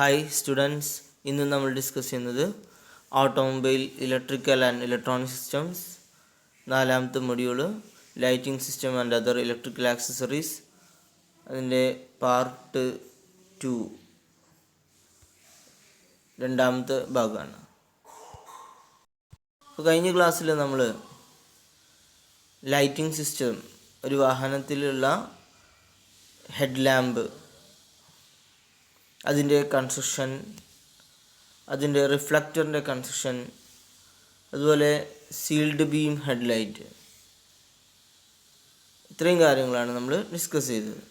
Hi students, ഇന്ന് നമ്മൾ discuss ചെയ്യുന്നത് automobile electrical and electronic systems, 4ാമത്തെ module lighting system and other electrical accessories, അതിൻ്റെ പാർട്ട് 2 2ാമത്തെ ഭാഗമാണ്. അപ്പോൾ കഴിഞ്ഞ ക്ലാസ്സിൽ നമ്മൾ ലൈറ്റിംഗ് സിസ്റ്റം, ഒരു വാഹനത്തിലുള്ള ഹെഡ് ലാമ്പ്, അതിൻ്റെ കൺസ്ട്രക്ഷൻ, അതിൻ്റെ റിഫ്ലക്ടറിൻ്റെ കൺസ്ട്രക്ഷൻ, അതുപോലെ സീൽഡ് ബീം ഹെഡ്ലൈറ്റ്, ഇത്രയും കാര്യങ്ങളാണ് നമ്മൾ ഡിസ്കസ് ചെയ്തത്.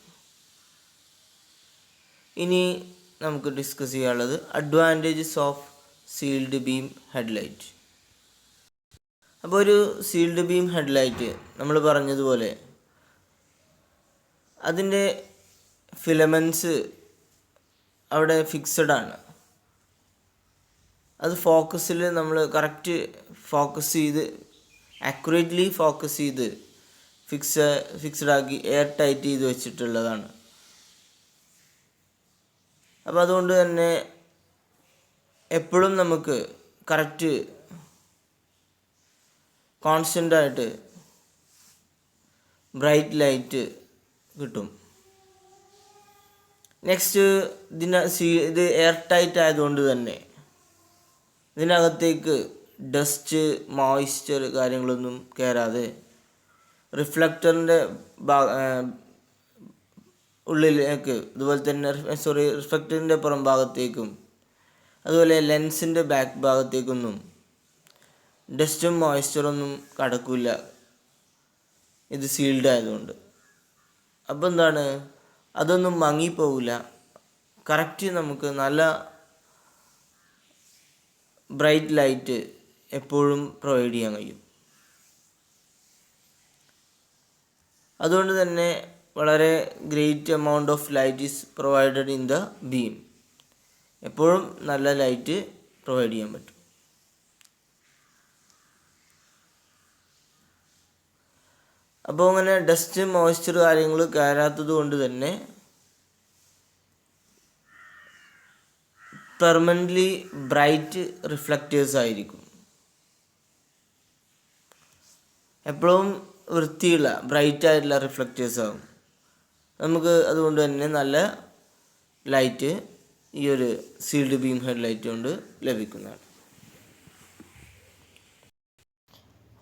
ഇനി നമുക്ക് ഡിസ്കസ് ചെയ്യാനുള്ളത് advantages of sealed beam headlight. അപ്പോൾ ഒരു സീൽഡ് ബീം ഹെഡ്ലൈറ്റ് നമ്മൾ പറഞ്ഞതുപോലെ അതിൻ്റെ ഫിലമെൻറ്റ്സ് അവിടെ ഫിക്സഡ് ആണ്. അത് ഫോക്കസിൽ നമ്മൾ കറക്റ്റ് ഫോക്കസ് ചെയ്ത് ആക്യുറേറ്റ്ലി ഫോക്കസ് ചെയ്ത് ഫിക്സഡ് ആക്കി എയർ ടൈറ്റ് ചെയ്ത് വെച്ചിട്ടുള്ളതാണ്. അപ്പോൾ അതുകൊണ്ട് തന്നെ എപ്പോഴും നമുക്ക് കറക്റ്റ് കോൺസ്റ്റൻ്റായിട്ട് ബ്രൈറ്റ് ലൈറ്റ് കിട്ടും. നെക്സ്റ്റ്, ഇത് എയർ ടൈറ്റ് ആയതുകൊണ്ട് തന്നെ ഇതിനകത്തേക്ക് ഡസ്റ്റ്, മോയ്സ്ചർ കാര്യങ്ങളൊന്നും കയറാതെ റിഫ്ലക്ടറിൻ്റെ ഉള്ളിലേക്ക്, അതുപോലെ തന്നെ റിഫ്ലക്ടറിൻ്റെ പുറം ഭാഗത്തേക്കും അതുപോലെ ലെൻസിൻ്റെ ബാക്ക് ഭാഗത്തേക്കൊന്നും ഡസ്റ്റും മോയ്സ്ചറൊന്നും കടക്കില്ല, ഇത് സീൽഡ് ആയതുകൊണ്ട്. അപ്പോൾ എന്താണ്, അതൊന്നും മങ്ങിപ്പോവില്ല. കറക്റ്റ് നമുക്ക് നല്ല ബ്രൈറ്റ് ലൈറ്റ് എപ്പോഴും പ്രൊവൈഡ് ചെയ്യാൻ കഴിയും. അതുകൊണ്ട് തന്നെ വളരെ great amount of light is provided in the beam. എപ്പോഴും നല്ല ലൈറ്റ് പ്രൊവൈഡ് ചെയ്യാൻ പറ്റും. അപ്പോൾ അങ്ങനെ ഡസ്റ്റ്, മോയ്സ്ചർ കാര്യങ്ങൾ കയറാത്തത് കൊണ്ട് തന്നെ പെർമനൻ്റ്ലി ബ്രൈറ്റ് റിഫ്ലക്റ്റേഴ്സ് ആയിരിക്കും. എപ്പോഴും വൃത്തിയുള്ള ബ്രൈറ്റ് ആയിട്ടുള്ള റിഫ്ലക്റ്റേഴ്സ് ആകും. നമുക്ക് അതുകൊണ്ട് തന്നെ നല്ല ലൈറ്റ് ഈ ഒരു സീൽഡ് ബീം ഹെഡ് ലൈറ്റ് കൊണ്ട് ലഭിക്കുന്നതാണ്.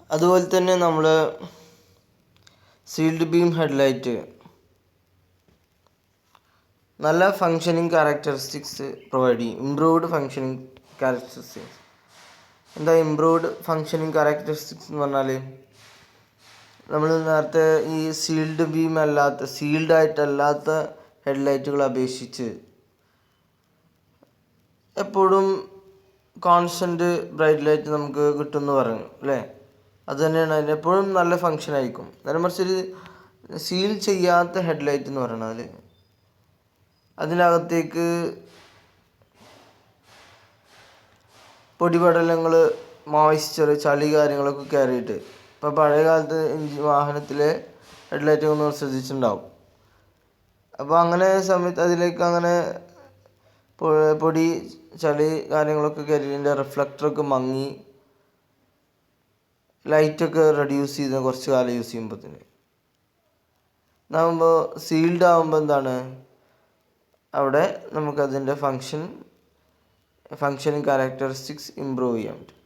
അതുപോലെ തന്നെ നമ്മൾ സീൽഡ് ബീം ഹെഡ്ലൈറ്റ് നല്ല ഫങ്ഷനിങ് ക്യാരക്ടറിസ്റ്റിക്സ് പ്രൊവൈഡ് ചെയ്യും. Improved functioning characteristics. എന്താ ഇംപ്രൂവ്ഡ് ഫങ്ഷനിങ് ക്യാരക്ടറിസ്റ്റിക്സ് എന്ന് പറഞ്ഞാൽ, നമ്മൾ നേരത്തെ ഈ സീൽഡ് ആയിട്ടല്ലാത്ത ഹെഡ്ലൈറ്റുകളെ അപേക്ഷിച്ച് എപ്പോഴും കോൺസ്റ്റൻറ്റ് ബ്രൈറ്റ് ലൈറ്റ് നമുക്ക് കിട്ടുമെന്ന് പറഞ്ഞു അല്ലേ. അത് തന്നെയാണ്, അതിന് എപ്പോഴും നല്ല ഫങ്ഷൻ ആയിരിക്കും. നേരെ മറിച്ചൊരു സീൽ ചെയ്യാത്ത ഹെഡ്ലൈറ്റ് എന്ന് പറഞ്ഞാൽ അതിനകത്തേക്ക് പൊടിപടലങ്ങൾ, മോയ്സ്ചർ, ചളി കാര്യങ്ങളൊക്കെ കയറിയിട്ട്, ഇപ്പോൾ പഴയ കാലത്ത് വാഹനത്തിലെ ഹെഡ്ലൈറ്റ് ഒന്ന് ശ്രദ്ധിച്ചിട്ടുണ്ടാവും. അപ്പോൾ അങ്ങനെ സമയത്ത് അതിലേക്ക് അങ്ങനെ പൊടി, ചളി കാര്യങ്ങളൊക്കെ കയറിയതിൻ്റെ റിഫ്ലക്ടറൊക്കെ മങ്ങി ലൈറ്റൊക്കെ റെഡ്യൂസ് ചെയ്ത് കുറച്ച് കാലം യൂസ് ചെയ്യുമ്പോഴത്തേന് ഇതാകുമ്പോൾ സീൽഡ് ആകുമ്പോൾ എന്താണ്, അവിടെ നമുക്കതിൻ്റെ ഫങ്ഷനിങ് ക്യാരക്ടറിസ്റ്റിക്സ് ഇമ്പ്രൂവ് ചെയ്യാൻ പറ്റും.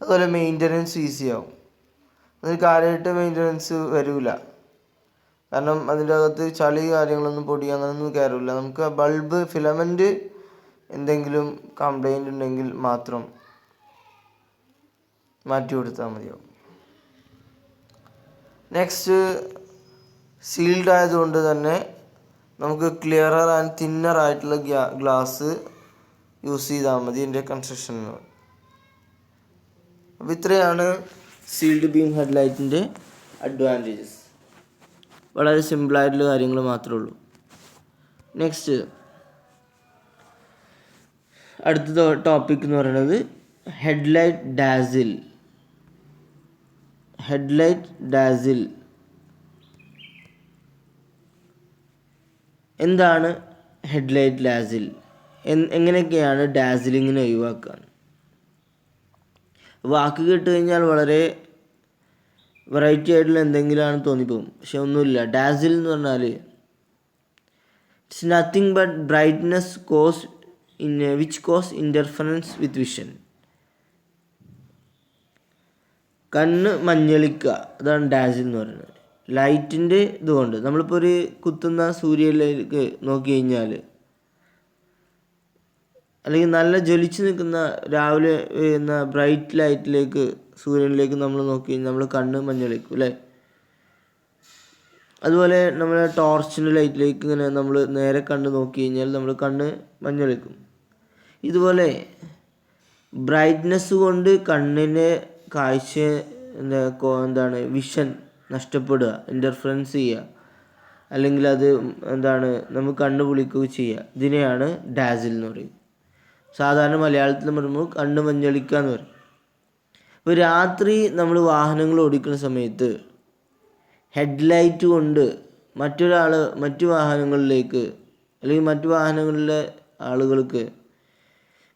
അതുപോലെ മെയിൻ്റനൻസ് ഈസി ആവും. അതിന് കാര്യമായിട്ട് മെയിൻ്റനൻസ് വരില്ല, കാരണം അതിൻ്റെ അകത്ത് ചളി കാര്യങ്ങളൊന്നും, പൊടി അങ്ങനെയൊന്നും കയറില്ല. നമുക്ക് ആ ബൾബ് ഫിലമെൻറ്റ് എന്തെങ്കിലും കംപ്ലൈൻ്റ് ഉണ്ടെങ്കിൽ മാത്രം മാറ്റി കൊടുത്താൽ മതിയാവും. നെക്സ്റ്റ്, സീൽഡ് ആയതുകൊണ്ട് തന്നെ നമുക്ക് ക്ലിയറർ ആൻഡ് തിന്നർ ആയിട്ടുള്ള ഗ്ലാസ് യൂസ് ചെയ്താൽ മതി ഇതിൻ്റെ കൺസ്ട്രക്ഷന്. അപ്പോൾ ഇത്രയാണ് സീൽഡ് ബീം ഹെഡ്ലൈറ്റിൻ്റെ അഡ്വാൻറ്റേജസ്. വളരെ സിമ്പിളായിട്ടുള്ള കാര്യങ്ങൾ മാത്രമേ ഉള്ളൂ. നെക്സ്റ്റ്, അടുത്ത ടോപ്പിക് എന്ന് പറയുന്നത് ഹെഡ്ലൈറ്റ് ഡാസിൽ. എന്താണ് ഹെഡ്ലൈറ്റ് ഡാസിൽ എങ്ങനെയൊക്കെയാണ് ഡാസിലിങ്ങിനെ ഒഴിവാക്കുക? വാക്ക് കേട്ട് കഴിഞ്ഞാൽ വളരെ വെറൈറ്റി ആയിട്ടുള്ള എന്തെങ്കിലുമാണ് തോന്നിപ്പോകും. പക്ഷെ ഒന്നുമില്ല. ഡാസിൽ എന്ന് പറഞ്ഞാൽ it's nothing but brightness which cos interference with vision. കണ്ണ് മഞ്ഞളിക്കുക, അതാണ് ഡാസിൽ എന്ന് പറയുന്നത്. ലൈറ്റിൻ്റെ ഇതുകൊണ്ട് നമ്മളിപ്പോൾ ഒരു കുത്തുന്ന സൂര്യനിലേക്ക് നോക്കി കഴിഞ്ഞാൽ, അല്ലെങ്കിൽ നല്ല ജ്വലിച്ച് നിൽക്കുന്ന രാവിലെ വരുന്ന ബ്രൈറ്റ് ലൈറ്റിലേക്ക്, സൂര്യനിലേക്ക് നമ്മൾ നോക്കി കഴിഞ്ഞാൽ നമ്മൾ കണ്ണ് മഞ്ഞളിക്കും അല്ലേ? അതുപോലെ നമ്മൾ ടോർച്ചിൻ്റെ ലൈറ്റിലേക്ക് ഇങ്ങനെ നമ്മൾ നേരെ കണ്ണ് നോക്കി കഴിഞ്ഞാൽ നമ്മൾ കണ്ണ് മഞ്ഞളിക്കും. ഇതുപോലെ ബ്രൈറ്റ്നെസ് കൊണ്ട് കണ്ണിൻ്റെ കാഴ്ച എന്താണ് വിഷൻ നഷ്ടപ്പെടുക, ഇൻ്റർഫറൻസ് ചെയ്യുക, അല്ലെങ്കിൽ അത് നമുക്ക് കണ്ണ് പൊളിക്കുകയും ചെയ്യുക. ഇതിനെയാണ് ഡാസിൽ എന്ന് പറയും. സാധാരണ മലയാളത്തിൽ പറയുമ്പോൾ കണ്ണ് മഞ്ഞളിക്കുക എന്ന് പറയും. ഇപ്പോൾ രാത്രി നമ്മൾ വാഹനങ്ങൾ ഓടിക്കുന്ന സമയത്ത് ഹെഡ്ലൈറ്റ് കൊണ്ട് മറ്റു വാഹനങ്ങളിലേക്ക്, അല്ലെങ്കിൽ മറ്റു വാഹനങ്ങളിലെ ആളുകൾക്ക്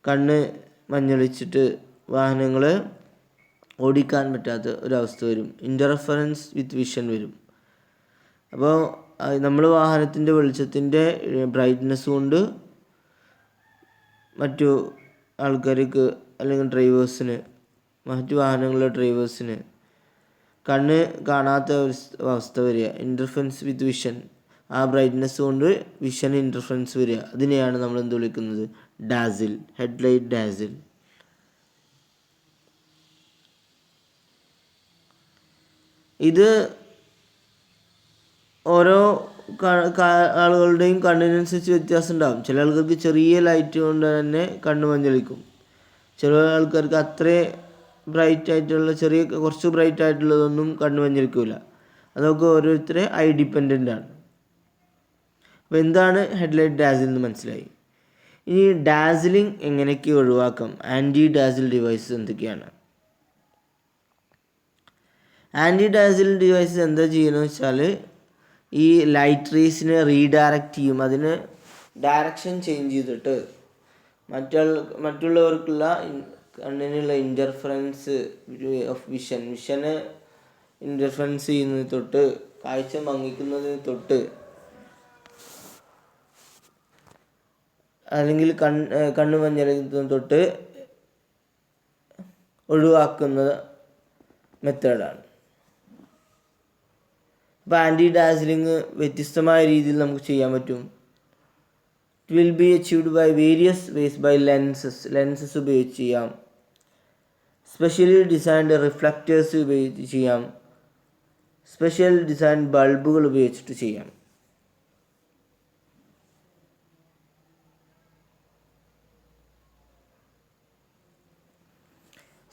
കണ്ണ് മഞ്ഞളിച്ചിട്ട് വാഹനങ്ങൾ ഓടിക്കാൻ പറ്റാത്ത ഒരവസ്ഥ വരും. ഇൻ്റർഫറൻസ് വിത്ത് വിഷൻ വരും. അപ്പോൾ നമ്മൾ വാഹനത്തിൻ്റെ വെളിച്ചത്തിൻ്റെ ബ്രൈറ്റ്നെസ് കൊണ്ട് മറ്റു ആൾക്കാർക്ക്, അല്ലെങ്കിൽ മറ്റു വാഹനങ്ങളിലെ ഡ്രൈവേഴ്സിന് കണ്ണ് കാണാത്ത ഒരു അവസ്ഥ വരിക. ഇൻ്റർഫറൻസ് വിത്ത് വിഷൻ, ആ ബ്രൈറ്റ്നെസ് കൊണ്ട് വിഷൻ ഇൻ്റർഫറൻസ് വരിക. അതിനെയാണ് നമ്മൾ എന്ത് വിളിക്കുന്നത്? ഡാസിൽ, ഹെഡ്ലൈറ്റ് ഡാസിൽ. ഇത് ഓരോ ആളുകളുടെയും കണ്ണിനനുസരിച്ച് വ്യത്യാസം ഉണ്ടാകും. ചില ആൾക്കാർക്ക് ചെറിയ ലൈറ്റ് കൊണ്ട് തന്നെ കണ്ണ് മഞ്ഞളിക്കും. ചില ആൾക്കാർക്ക് അത്രേ ബ്രൈറ്റ് ആയിട്ടുള്ള കുറച്ച് ബ്രൈറ്റ് ആയിട്ടുള്ളതൊന്നും കണ്ണ് മഞ്ഞളിക്കില്ല. അതൊക്കെ ഓരോരുത്തരെ ഡിപ്പെൻഡൻ്റ് ആണ്. അപ്പോൾ എന്താണ് ഹെഡ്ലൈറ്റ് ഡാസിൽ എന്ന് മനസ്സിലായി. ഇനി ഡാസിലിംഗ് എങ്ങനെയൊക്കെ ഒഴിവാക്കാം? ആൻറ്റി ഡാസിൽ ഡിവൈസസ് എന്തൊക്കെയാണ്? ആൻറ്റി ഡാസിൽ ഡിവൈസസ് എന്താ ചെയ്യുന്നത് വെച്ചാൽ, ഈ ലൈറ്റ് റേസിനെ റീഡയറക്റ്റ് ചെയ്യും. അതിന് ഡയറക്ഷൻ ചേഞ്ച് ചെയ്തിട്ട് മറ്റുള്ളവർക്കുള്ള കണ്ണിനുള്ള ഇൻ്റർഫറൻസ് ഓഫ് വിഷന് ഇൻ്റർഫറൻസ് ചെയ്യുന്നത് തൊട്ട്, കാഴ്ച മങ്ങിക്കുന്നത് തൊട്ട്, അല്ലെങ്കിൽ കണ്ണ് മഞ്ഞളിക്കുന്നത് തൊട്ട് ഒഴിവാക്കുന്ന മെത്തേഡാണ്. ഇപ്പോൾ ആൻറ്റി ഡാസിലിംഗ് വ്യത്യസ്തമായ രീതിയിൽ നമുക്ക് ചെയ്യാൻ പറ്റും. It will be achieved by various ways. By lenses ഉപയോഗിച്ച് ചെയ്യാം. സ്പെഷ്യലി ഡിസൈൻഡ് റിഫ്ലക്റ്റേഴ്സ് ഉപയോഗിച്ച് ചെയ്യാം. സ്പെഷ്യൽ ഡിസൈൻ ബൾബുകൾ ഉപയോഗിച്ചിട്ട് ചെയ്യാം.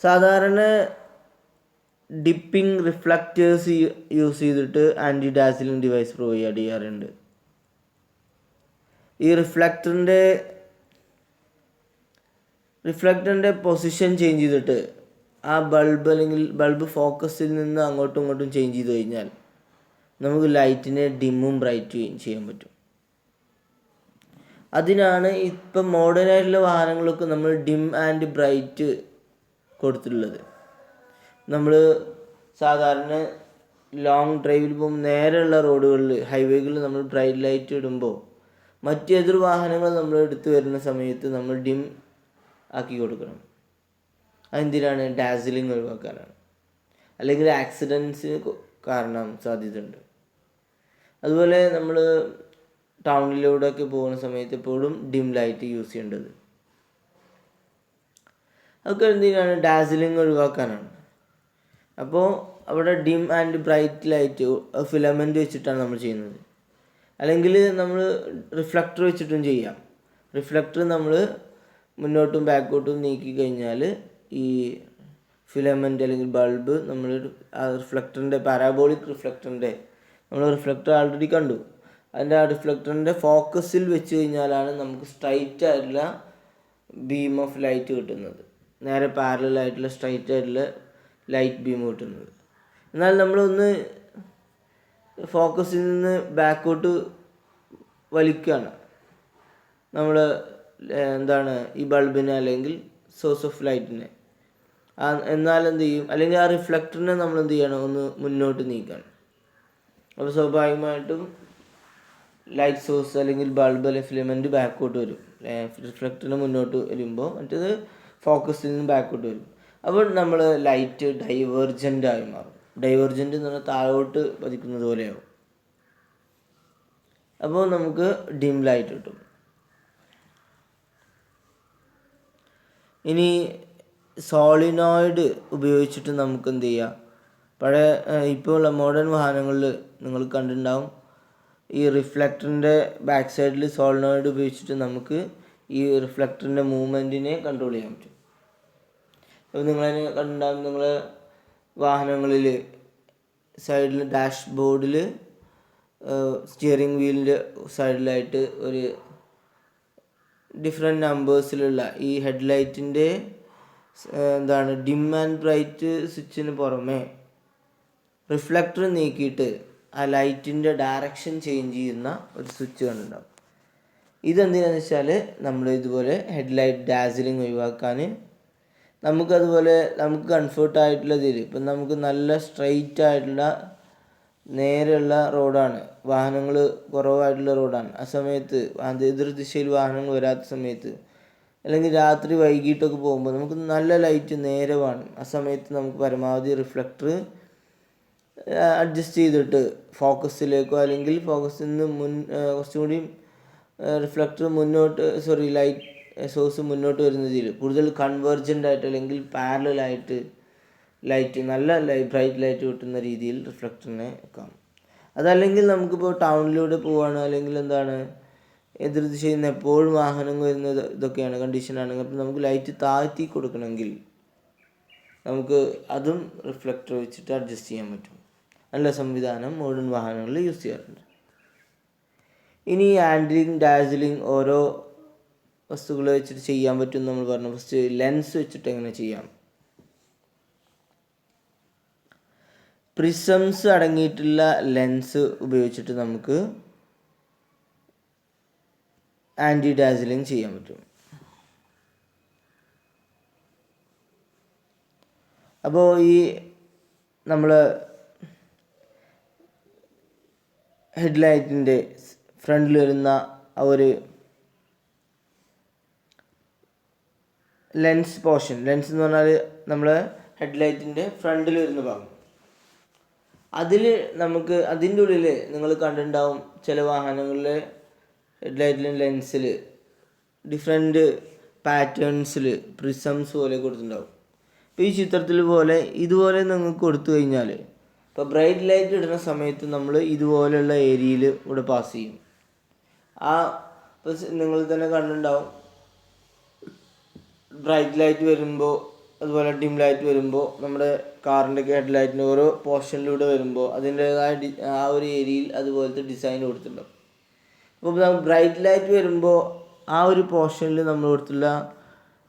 സാധാരണ ഡിപ്പിംഗ് റിഫ്ലക്റ്റേഴ്സ് യൂസ് ചെയ്തിട്ട് ആൻറ്റി ഡാസിലിംഗ് ഡിവൈസ് പ്രൊവൈഡ് ചെയ്യാറുണ്ട്. ഈ റിഫ്ലക്ടറിൻ്റെ പൊസിഷൻ ചേഞ്ച് ചെയ്തിട്ട് ആ ബൾബ് ഫോക്കസിൽ നിന്ന് അങ്ങോട്ടും ഇങ്ങോട്ടും ചേഞ്ച് ചെയ്ത് കഴിഞ്ഞാൽ നമുക്ക് ലൈറ്റിനെ ഡിമ്മും ബ്രൈറ്റും ചെയ്യാൻ പറ്റും. അതിനാണ് ഇപ്പം മോഡേൺ ആയിട്ടുള്ള വാഹനങ്ങളൊക്കെ നമ്മൾ ഡിം ആൻഡ് ബ്രൈറ്റ് കൊടുത്തിട്ടുള്ളത്. നമ്മൾ സാധാരണ ലോങ് ഡ്രൈവിൽ പോകുമ്പോൾ നേരെയുള്ള റോഡുകളിൽ, ഹൈവേകളിൽ നമ്മൾ ബ്രൈറ്റ് ലൈറ്റ് ഇടുമ്പോൾ എതിർ വാഹനങ്ങൾ നമ്മൾ എടുത്തു വരുന്ന സമയത്ത് നമ്മൾ ഡിം ആക്കി കൊടുക്കണം. അതെന്തിനാണ്? ഡാസിലിംഗ് ഒഴിവാക്കാനാണ്. അല്ലെങ്കിൽ ആക്സിഡൻസിന് കാരണം സാധ്യതയുണ്ട്. അതുപോലെ നമ്മൾ ടൗണിലൂടെയൊക്കെ പോകുന്ന സമയത്ത് എപ്പോഴും ഡിം ലൈറ്റ് യൂസ് ചെയ്യേണ്ടത്. അതൊക്കെ എന്തിനാണ്? ഡാസിലിംഗ് ഒഴിവാക്കാനാണ്. അപ്പോൾ അവിടെ dim and bright light filament വെച്ചിട്ടാണ് നമ്മൾ ചെയ്യുന്നത്. അല്ലെങ്കിൽ നമ്മൾ റിഫ്ലക്ടർ വെച്ചിട്ടും ചെയ്യാം. റിഫ്ലക്ടർ നമ്മൾ മുന്നോട്ടും ബാക്കോട്ടും നീക്കി കഴിഞ്ഞാൽ ഈ ഫിലമെൻ്റ് അല്ലെങ്കിൽ ബൾബ് നമ്മൾ ആ റിഫ്ലക്ടറിൻ്റെ, പാരാബോളിക് റിഫ്ലക്ടറിൻ്റെ, നമ്മൾ റിഫ്ലക്ടർ ആൾറെഡി കണ്ടു. അതിൻ്റെ ആ റിഫ്ലക്ടറിൻ്റെ ഫോക്കസിൽ വെച്ച് കഴിഞ്ഞാലാണ് നമുക്ക് സ്ട്രൈറ്റ് ആയിട്ടുള്ള ബീം ഓഫ് ലൈറ്റ് കിട്ടുന്നത്. നേരെ പാരലായിട്ടുള്ള സ്ട്രൈറ്റ് ആയിട്ടുള്ള ലൈറ്റ് ബീം കിട്ടുന്നത്. എന്നാൽ നമ്മളൊന്ന് ഫോക്കസിൽ നിന്ന് ബാക്കോട്ട് വലിക്കുകയാണ്, നമ്മൾ എന്താണ് ഈ ബൾബിനെ അല്ലെങ്കിൽ സോഴ്സ് ഓഫ് ലൈറ്റിനെ. എന്നാൽ എന്ത് ചെയ്യും, അല്ലെങ്കിൽ ആ റിഫ്ലക്ടറിനെ നമ്മൾ എന്ത് ചെയ്യണം, ഒന്ന് മുന്നോട്ട് നീക്കണം. അപ്പോൾ സ്വാഭാവികമായിട്ടും ലൈറ്റ് സോഴ്സ് അല്ലെങ്കിൽ ബൾബ് അല്ലെങ്കിൽ ഫിലമെൻറ്റ് ബാക്കോട്ട് വരും. റിഫ്ലക്ടറിന് മുന്നോട്ട് വരുമ്പോൾ മറ്റേത് ഫോക്കസിൽ നിന്ന് ബാക്കോട്ട് വരും. അപ്പോൾ നമ്മൾ ലൈറ്റ് ഡൈവേർജൻ്റ് ആയി മാറും. ഡൈവേർജൻ്റ് എന്ന് പറഞ്ഞാൽ താഴോട്ട് പതിക്കുന്നത് പോലെയാവും. അപ്പോൾ നമുക്ക് ഡിം ലൈറ്റ് കിട്ടും. ഇനി സോളിനോയിഡ് ഉപയോഗിച്ചിട്ട് നമുക്ക് എന്ത് ചെയ്യാം, പഴയ ഇപ്പോൾ ഉള്ള മോഡേൺ വാഹനങ്ങളിൽ നിങ്ങൾ കണ്ടിട്ടുണ്ടാവും, ഈ റിഫ്ലക്ടറിൻ്റെ ബാക്ക് സൈഡിൽ സോളിനോയിഡ് ഉപയോഗിച്ചിട്ട് നമുക്ക് ഈ റിഫ്ലക്ടറിൻ്റെ മൂവ്മെൻറ്റിനെ കൺട്രോൾ ചെയ്യാൻ പറ്റും. അപ്പോൾ നിങ്ങളതിനെ കണ്ടിട്ടുണ്ടാവും, നിങ്ങൾ വാഹനങ്ങളിൽ സൈഡിൽ ഡാഷ് ബോർഡിൽ സ്റ്റിയറിംഗ് വീലിൻ്റെ സൈഡിലായിട്ട് ഒരു ഡിഫറെൻറ്റ് നമ്പേഴ്സിലുള്ള ഈ ഹെഡ്ലൈറ്റിൻ്റെ എന്താണ് ഡിം ആൻഡ് ബ്രൈറ്റ് സ്വിച്ചിന് പുറമെ റിഫ്ലക്ടർ നീക്കിയിട്ട് ആ ലൈറ്റിൻ്റെ ഡയറക്ഷൻ ചേഞ്ച് ചെയ്യുന്ന ഒരു സ്വിച്ച് കണ്ടിട്ടുണ്ടാവും. ഇതെന്തിനാണെന്ന് വെച്ചാൽ നമ്മൾ ഇതുപോലെ ഹെഡ്ലൈറ്റ് ഡാസിലിംഗ് ഒഴിവാക്കാൻ, നമുക്കതുപോലെ നമുക്ക് കംഫർട്ടായിട്ടുള്ള ഇതിൽ ഇപ്പം നമുക്ക് നല്ല സ്ട്രെയിറ്റ് ആയിട്ടുള്ള നേരെയുള്ള റോഡാണ്, വാഹനങ്ങൾ കുറവായിട്ടുള്ള റോഡാണ്, ആ സമയത്ത് എതിർ ദിശയിൽ വാഹനങ്ങൾ വരാത്ത സമയത്ത് അല്ലെങ്കിൽ രാത്രി വൈകിട്ടൊക്കെ പോകുമ്പോൾ നമുക്ക് നല്ല ലൈറ്റ് നേരെ വേണം. ആ സമയത്ത് നമുക്ക് പരമാവധി റിഫ്ലക്ടർ അഡ്ജസ്റ്റ് ചെയ്തിട്ട് ഫോക്കസിലേക്കോ അല്ലെങ്കിൽ ഫോക്കസിൽ നിന്ന് കുറച്ചും കൂടി റിഫ്ലക്ടർ ലൈറ്റ് സോഴ്സ് മുന്നോട്ട് വരുന്നതിൽ കൂടുതൽ കൺവേർജൻ്റ് ആയിട്ട് അല്ലെങ്കിൽ പാരലായിട്ട് ലൈറ്റ് നല്ല ബ്രൈറ്റ് ലൈറ്റ് കിട്ടുന്ന രീതിയിൽ റിഫ്ലക്ടറിനെ വെക്കാം. അതല്ലെങ്കിൽ നമുക്കിപ്പോൾ ടൗണിലൂടെ പോവുകയാണ്, അല്ലെങ്കിൽ എന്താണ് എതിർദിശയിൽ നിന്ന് എപ്പോഴും വാഹനങ്ങൾ വരുന്നത് ഇതൊക്കെയാണ് കണ്ടീഷനാണെങ്കിൽ, അപ്പോൾ നമുക്ക് ലൈറ്റ് താഴ്ത്തി കൊടുക്കണമെങ്കിൽ നമുക്ക് അതും റിഫ്ലക്ടർ വെച്ചിട്ട് അഡ്ജസ്റ്റ് ചെയ്യാൻ പറ്റും. നല്ല സംവിധാനം മോഡേൺ വാഹനങ്ങളിൽ യൂസ് ചെയ്യാറുണ്ട്. ഇനി ആൻഡ്ലിങ് ഡാസിലിംഗ് ഓരോ വസ്തുക്കൾ വെച്ചിട്ട് ചെയ്യാൻ പറ്റും നമ്മൾ പറഞ്ഞു. ഫസ്റ്റ് ലെൻസ് വെച്ചിട്ട് എങ്ങനെ ചെയ്യാം. പ്രിസംസ് അടങ്ങിയിട്ടുള്ള ലെൻസ് ഉപയോഗിച്ചിട്ട് നമുക്ക് ആൻറ്റി ഡാസിലിംഗ് ചെയ്യാൻ പറ്റും. അപ്പോൾ ഈ നമ്മൾ ഹെഡ്ലൈറ്റിൻ്റെ ഫ്രണ്ടിൽ വരുന്ന ആ ഒരു ലെൻസ് എന്ന് പറഞ്ഞാൽ നമ്മൾ ഹെഡ്ലൈറ്റിൻ്റെ ഫ്രണ്ടിൽ വരുന്ന ഭാഗം, അതിൽ നമുക്ക് അതിൻ്റെ ഉള്ളിൽ നിങ്ങൾ കണ്ടിട്ടുണ്ടാവും ചില വാഹനങ്ങളിലെ ഹെഡ്ലൈറ്റിലെ ലെൻസിൽ ഡിഫറെൻറ്റ് പാറ്റേൺസിൽ പ്രിസംസ് പോലെ കൊടുത്തിട്ടുണ്ടാവും. ഇപ്പോൾ ഈ ചിത്രത്തിൽ പോലെ ഇതുപോലെ നിങ്ങൾക്ക് കൊടുത്തു കഴിഞ്ഞാൽ, ഇപ്പോൾ ബ്രൈറ്റ് ലൈറ്റ് ഇടുന്ന സമയത്ത് നമ്മൾ ഇതുപോലെയുള്ള ഏരിയയിൽ ഇവിടെ പാസ് ചെയ്യും. ഇപ്പോൾ നിങ്ങൾ തന്നെ കണ്ടിട്ടുണ്ടാവും, ബ്രൈറ്റ് ലൈറ്റ് വരുമ്പോൾ അതുപോലെ ഡിം ലൈറ്റ് വരുമ്പോൾ നമ്മുടെ കാറിൻ്റെയൊക്കെ ഹെഡ്ലൈറ്റിൻ്റെ ഓരോ പോർഷനിലൂടെ വരുമ്പോൾ അതിൻ്റേതായ ആ ഒരു ഏരിയയിൽ അതുപോലത്തെ ഡിസൈൻ കൊടുത്തിട്ടുണ്ടാവും. അപ്പോൾ ബ്രൈറ്റ് ലൈറ്റ് വരുമ്പോൾ ആ ഒരു പോർഷനിൽ നമ്മൾ കൊടുത്തുള്ള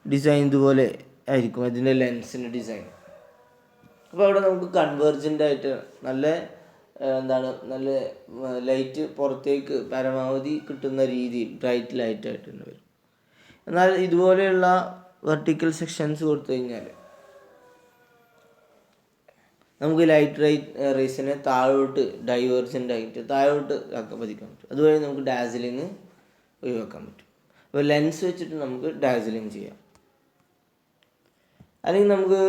ഡിസൈൻ ഇതുപോലെ ആയിരിക്കും അതിൻ്റെ ലെൻസിൻ്റെ ഡിസൈൻ. അപ്പോൾ അവിടെ നമുക്ക് കൺവേർജൻ്റ് ആയിട്ട് നല്ല നല്ല ലൈറ്റ് പുറത്തേക്ക് പരമാവധി കിട്ടുന്ന രീതിയിൽ ബ്രൈറ്റ് ലൈറ്റായിട്ട് തന്നെ വരും. എന്നാൽ ഇതുപോലെയുള്ള വെർട്ടിക്കൽ സെക്ഷൻസ് കൊടുത്തു കഴിഞ്ഞാൽ നമുക്ക് ലൈറ്റ് റേസിനെ താഴോട്ട് ഡൈവേർജൻ്റ് ആയിട്ട് താഴോട്ട് പതിക്കാൻ പറ്റും. അതുവഴി നമുക്ക് ഡാസിലിങ് ഒഴിവാക്കാൻ പറ്റും. അപ്പോൾ ലെൻസ് വെച്ചിട്ട് നമുക്ക് ഡാസിലിങ് ചെയ്യാം. അല്ലെങ്കിൽ നമുക്ക്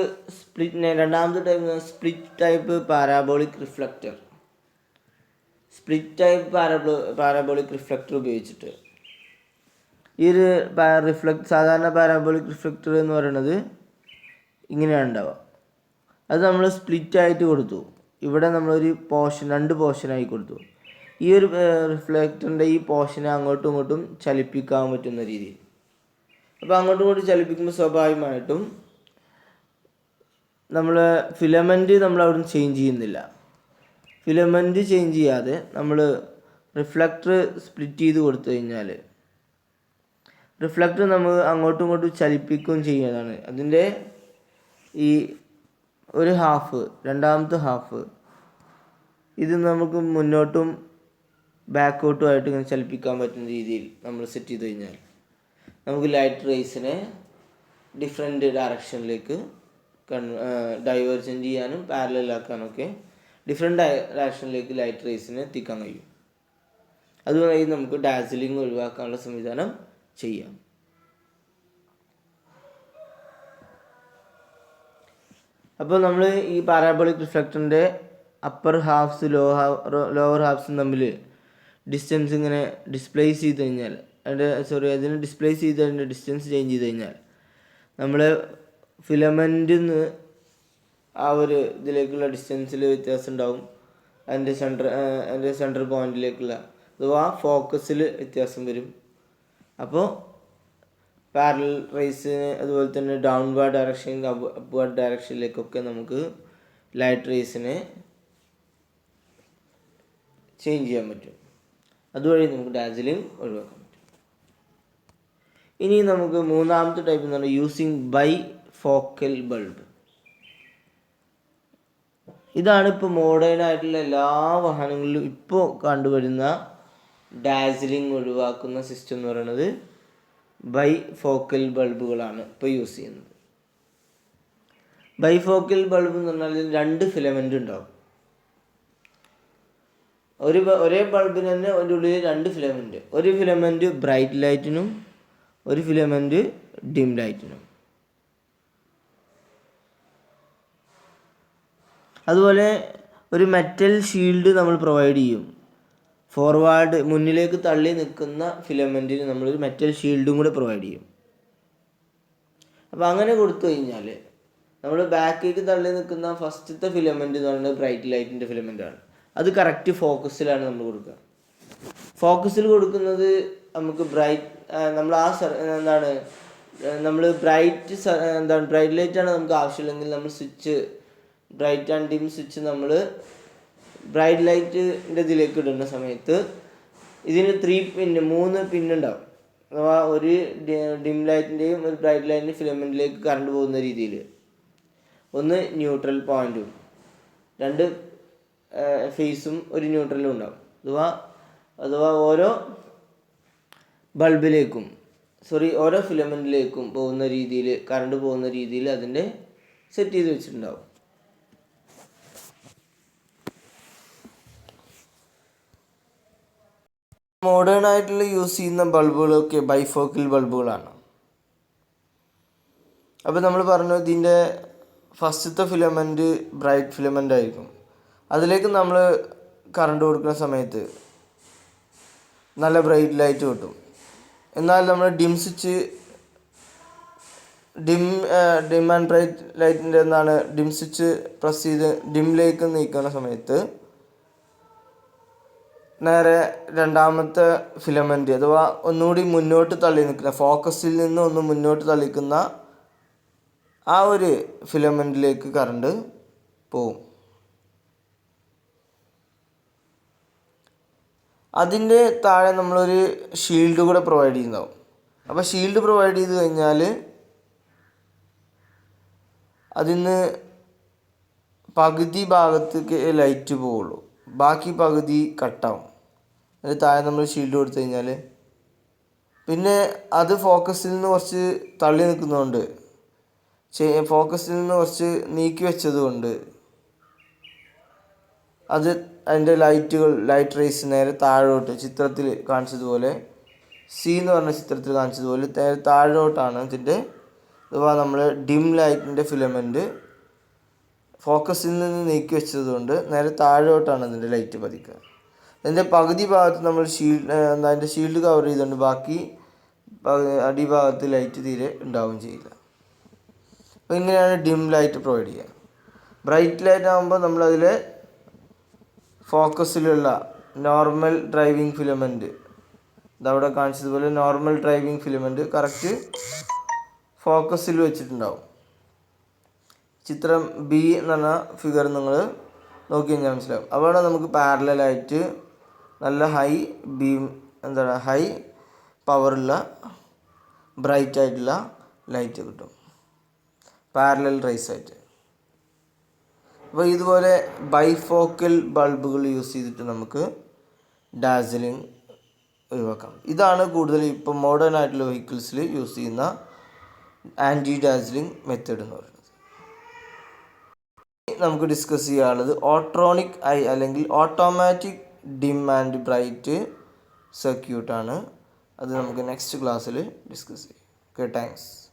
രണ്ടാമത്തെ type split type parabolic reflector. Split type parabolic reflector ഉപയോഗിച്ചിട്ട് ഈ ഒരു സാധാരണ പാരാബോളിക് റിഫ്ലക്ടർ എന്ന് പറയുന്നത് ഇങ്ങനെയാണ് ഉണ്ടാവുക. അത് നമ്മൾ സ്പ്ലിറ്റ് ആയിട്ട് കൊടുത്തു. ഇവിടെ നമ്മളൊരു രണ്ട് പോർഷനായി കൊടുത്തു. ഈ ഒരു റിഫ്ലക്ടറിൻ്റെ ഈ പോർഷനെ അങ്ങോട്ടും ഇങ്ങോട്ടും ചലിപ്പിക്കാൻ പറ്റുന്ന രീതിയിൽ. അപ്പോൾ അങ്ങോട്ടും ഇങ്ങോട്ടും ചലിപ്പിക്കുമ്പോൾ സ്വാഭാവികമായിട്ടും നമ്മൾ ഫിലമെൻറ്റ് നമ്മൾ അവിടെ ചേഞ്ച് ചെയ്യുന്നില്ല. ഫിലമെൻറ്റ് ചേഞ്ച് ചെയ്യാതെ നമ്മൾ റിഫ്ലക്ടർ സ്പ്ലിറ്റ് ചെയ്ത് കൊടുത്തു കഴിഞ്ഞാൽ റിഫ്ലക്ടർ നമ്മൾ അങ്ങോട്ടും ഇങ്ങോട്ടും ചലിപ്പിക്കുകയും ചെയ്യുന്നതാണ്. അതിൻ്റെ ഈ ഒരു രണ്ടാമത്തെ ഹാഫ് ഇത് നമുക്ക് മുന്നോട്ടും ബാക്കോട്ടും ആയിട്ട് ഇങ്ങനെ ചലിപ്പിക്കാൻ പറ്റുന്ന രീതിയിൽ നമ്മൾ സെറ്റ് ചെയ്ത് കഴിഞ്ഞാൽ നമുക്ക് ലൈറ്റ് റേസിനെ ഡിഫറെൻറ്റ് ഡയറക്ഷനിലേക്ക് ഡൈവേർജൻറ്റ് ചെയ്യാനും പാരലാക്കാനൊക്കെ ഡിഫറെൻറ്റ് ഡയറക്ഷനിലേക്ക് ലൈറ്റ് റേസിനെ എത്തിക്കാൻ കഴിയും. അതുവഴി നമുക്ക് ഡാസിലിംഗ് ഒഴിവാക്കാനുള്ള സംവിധാനം ചെയ്യാം. അപ്പോൾ നമ്മൾ ഈ പാരാബോളിക് റിഫ്ലക്ടറിൻ്റെ അപ്പർ ഹാഫ്സ് ലോവർ ഹാഫ്സും തമ്മിൽ ഡിസ്റ്റൻസ് ഇങ്ങനെ ഡിസ്പ്ലേസ് ചെയ്ത് കഴിഞ്ഞാൽ അതിന് ഡിസ്പ്ലേസ് ചെയ്ത് അതിൻ്റെ ഡിസ്റ്റൻസ് ചേഞ്ച് ചെയ്ത് കഴിഞ്ഞാൽ നമ്മൾ ഫിലമെൻറ്റിൽ നിന്ന് ആ ഒരു ഇതിലേക്കുള്ള ഡിസ്റ്റൻസിൽ വ്യത്യാസം ഉണ്ടാവും. അതിൻ്റെ സെൻട്രൽ പോയിന്റിലേക്കുള്ള അഥവാ ഫോക്കസിൽ വ്യത്യാസം വരും. അപ്പോൾ പാരലൽ റേസിന് അതുപോലെ തന്നെ ഡൗൺവേർഡ് ഡയറക്ഷൻ അപ്വേർഡ് ഡയറക്ഷനിലേക്കൊക്കെ നമുക്ക് ലൈറ്റ് റേസിനെ ചേഞ്ച് ചെയ്യാൻ പറ്റും. അതുവഴി നമുക്ക് ഡാസിലിംഗ് ഒഴിവാക്കാൻ പറ്റും. ഇനി നമുക്ക് മൂന്നാമത്തെ ടൈപ്പ് എന്ന് പറഞ്ഞാൽ യൂസിങ് ബൈ ഫോക്കൽ ബൾബ്. ഇതാണ് ഇപ്പോൾ മോഡേൺ ആയിട്ടുള്ള എല്ലാ വാഹനങ്ങളിലും ഇപ്പോൾ കണ്ടുവരുന്ന ഡാസിലിംഗ് ഒഴിവാക്കുന്ന സിസ്റ്റം എന്ന് പറയുന്നത് ബൈ ഫോക്കൽ ബൾബുകളാണ് ഇപ്പോൾ യൂസ് ചെയ്യുന്നത്. ബൈ ഫോക്കൽ ബൾബ് എന്ന് പറഞ്ഞാൽ 2 ഫിലമെൻ്റ് ഉണ്ടാവും. ഒരേ ബൾബിന് തന്നെ അതിൻ്റെ ഉള്ളിൽ 2 ഫിലമെൻ്റ്. ഒരു ഫിലമെൻ്റ് ബ്രൈറ്റ് ലൈറ്റിനും ഒരു ഫിലമെൻ്റ് ഡിം ലൈറ്റിനും. അതുപോലെ ഒരു മെറ്റൽ ഷീൽഡ് നമ്മൾ പ്രൊവൈഡ് ചെയ്യും. ഫോർവേഡ് മുന്നിലേക്ക് തള്ളി നിൽക്കുന്ന ഫിലമെൻറ്റിന് നമ്മളൊരു മെറ്റൽ ഷീൽഡും കൂടെ പ്രൊവൈഡ് ചെയ്യും. അപ്പോൾ അങ്ങനെ കൊടുത്തു കഴിഞ്ഞാൽ നമ്മൾ ബാക്കിലേക്ക് തള്ളി നിൽക്കുന്ന ഫസ്റ്റത്തെ ഫിലമെൻ്റ് എന്ന് പറയുന്നത് ബ്രൈറ്റ് ലൈറ്റിൻ്റെ ഫിലമെൻ്റാണ്. അത് കറക്റ്റ് ഫോക്കസിലാണ് നമ്മൾ കൊടുക്കുക. ഫോക്കസിൽ കൊടുക്കുന്നത് നമുക്ക് നമ്മൾ ബ്രൈറ്റ് ലൈറ്റാണ് നമുക്ക് ആവശ്യമില്ലെങ്കിൽ നമ്മൾ switch bright and dim switch നമ്മൾ ബ്രൈറ്റ് ലൈറ്റിൻ്റെ ഇതിലേക്ക് ഇടുന്ന സമയത്ത് ഇതിന് 3 പിന്നുണ്ടാവും. അഥവാ ഒരു ഡിം ലൈറ്റിൻ്റെയും ഒരു ബ്രൈറ്റ് ലൈറ്റിൻ്റെ ഫിലമെൻറ്റിലേക്ക് കറണ്ട് പോകുന്ന രീതിയിൽ ഒന്ന് ന്യൂട്രൽ പോയിൻറ്റും 2 ഫേസും ഒരു ന്യൂട്രലും ഉണ്ടാവും. അഥവാ ഓരോ ഓരോ ഫിലമെൻറ്റിലേക്കും പോകുന്ന രീതിയിൽ കറണ്ട് പോകുന്ന രീതിയിൽ അതിൻ്റെ സെറ്റ് ചെയ്ത് വെച്ചിട്ടുണ്ടാവും. മോഡേൺ ആയിട്ടുള്ള യൂസ് ചെയ്യുന്ന ബൾബുകളൊക്കെ ബൈഫോക്കൽ ബൾബുകളാണ്. അപ്പോൾ നമ്മൾ പറഞ്ഞു ഇതിൻ്റെ ഫസ്റ്റത്തെ ഫിലമെൻറ്റ് ബ്രൈറ്റ് ഫിലമെൻ്റ് ആയിരിക്കും. അതിലേക്ക് നമ്മൾ കറണ്ട് കൊടുക്കുന്ന സമയത്ത് നല്ല ബ്രൈറ്റ് ലൈറ്റ് കിട്ടും. എന്നാൽ നമ്മൾ ഡിം ആൻഡ് ബ്രൈറ്റ് ലൈറ്റിൻ്റെ ഡിം സ്വിച്ച് പ്രസ് ചെയ്ത് ഡിമ്മിലേക്ക് നീക്കുന്ന സമയത്ത് നേരെ രണ്ടാമത്തെ ഫിലമെൻ്റ് അഥവാ ഒന്നുകൂടി മുന്നോട്ട് തള്ളി നിൽക്കുന്ന ഫോക്കസിൽ നിന്ന് ഒന്ന് മുന്നോട്ട് തള്ളിക്കുന്ന ആ ഒരു ഫിലമെൻറ്റിലേക്ക് കറണ്ട് പോവും. അതിൻ്റെ താഴെ നമ്മളൊരു ഷീൽഡ് കൂടെ പ്രൊവൈഡ് ചെയ്യുന്നതാവും. അപ്പോൾ ഷീൽഡ് പ്രൊവൈഡ് ചെയ്ത് കഴിഞ്ഞാൽ അതിന് പകുതി ഭാഗത്തേക്ക് ലൈറ്റ് പോവുള്ളൂ, ബാക്കി പകുതി കട്ടാവും. അതിന് താഴെ നമ്മൾ ഷീൽഡ് കൊടുത്തു കഴിഞ്ഞാൽ പിന്നെ അത് ഫോക്കസിൽ നിന്ന് കുറച്ച് തള്ളി നിൽക്കുന്നതുകൊണ്ട് ഫോക്കസിൽ നിന്ന് കുറച്ച് നീക്കി വെച്ചതുകൊണ്ട് അതിൻ്റെ ലൈറ്റ് റേസ് നേരെ താഴോട്ട് ചിത്രത്തിൽ കാണിച്ചതുപോലെ എന്ന് പറഞ്ഞ ചിത്രത്തിൽ കാണിച്ചതുപോലെ നേരെ താഴോട്ടാണ് ഇതിൻ്റെ അഥവാ നമ്മൾ ഡിം ലൈറ്റിൻ്റെ ഫിലമെൻറ്റ് ഫോക്കസിൽ നിന്ന് നീക്കി വെച്ചതുകൊണ്ട് നേരെ താഴോട്ടാണ് അതിൻ്റെ ലൈറ്റ് പതിക്കുക. അതിൻ്റെ പകുതി ഭാഗത്ത് നമ്മൾ അതിൻ്റെ ഷീൽഡ് കവർ ചെയ്തുകൊണ്ട് ബാക്കി അടിഭാഗത്ത് ലൈറ്റ് തീരെ ഉണ്ടാവുകയും ചെയ്യില്ല. അപ്പോൾ ഇങ്ങനെയാണ് ഡിം ലൈറ്റ് പ്രൊവൈഡ് ചെയ്യുക. ബ്രൈറ്റ് ലൈറ്റ് ആകുമ്പോൾ നമ്മളതിൽ ഫോക്കസിലുള്ള നോർമൽ ഡ്രൈവിംഗ് ഫിലമെൻറ്റ് ഇതവിടെ കാണിച്ചതുപോലെ നോർമൽ ഡ്രൈവിംഗ് ഫിലമെൻറ്റ് കറക്റ്റ് ഫോക്കസിൽ വെച്ചിട്ടുണ്ടാവും. ചിത്രം ബി എന്ന് പറഞ്ഞ ഫിഗർ നിങ്ങൾ നോക്കി കഴിഞ്ഞാൽ മനസ്സിലാവും. അവിടെ നമുക്ക് പാരലലായിട്ട് നല്ല ഹൈ പവറുള്ള ബ്രൈറ്റ് ആയിട്ടുള്ള ലൈറ്റ് കിട്ടും, പാരലൽ റേസ് ആയിട്ട്. അപ്പോൾ ഇതുപോലെ ബൈഫോക്കൽ ബൾബുകൾ യൂസ് ചെയ്തിട്ട് നമുക്ക് ഡാസിലിംഗ് ഒഴിവാക്കാം. ഇതാണ് കൂടുതൽ ഇപ്പം മോഡേൺ ആയിട്ടുള്ള വെഹിക്കിൾസിൽ യൂസ് ചെയ്യുന്ന ആൻറ്റി ഡാസ്ലിംഗ് മെത്തേഡ് എന്ന് പറയുന്നത്. നമുക്ക് ഡിസ്കസ് ചെയ്യാനുള്ളത് ഓട്ടോണിക് ഐ അല്ലെങ്കിൽ ഓട്ടോമാറ്റിക് ഡിം ആൻഡ് ബ്രൈറ്റ് സർക്യൂട്ടാണ്. അത് നമുക്ക് നെക്സ്റ്റ് ക്ലാസ്സിൽ ഡിസ്കസ് ചെയ്യാം. Okay, thanks.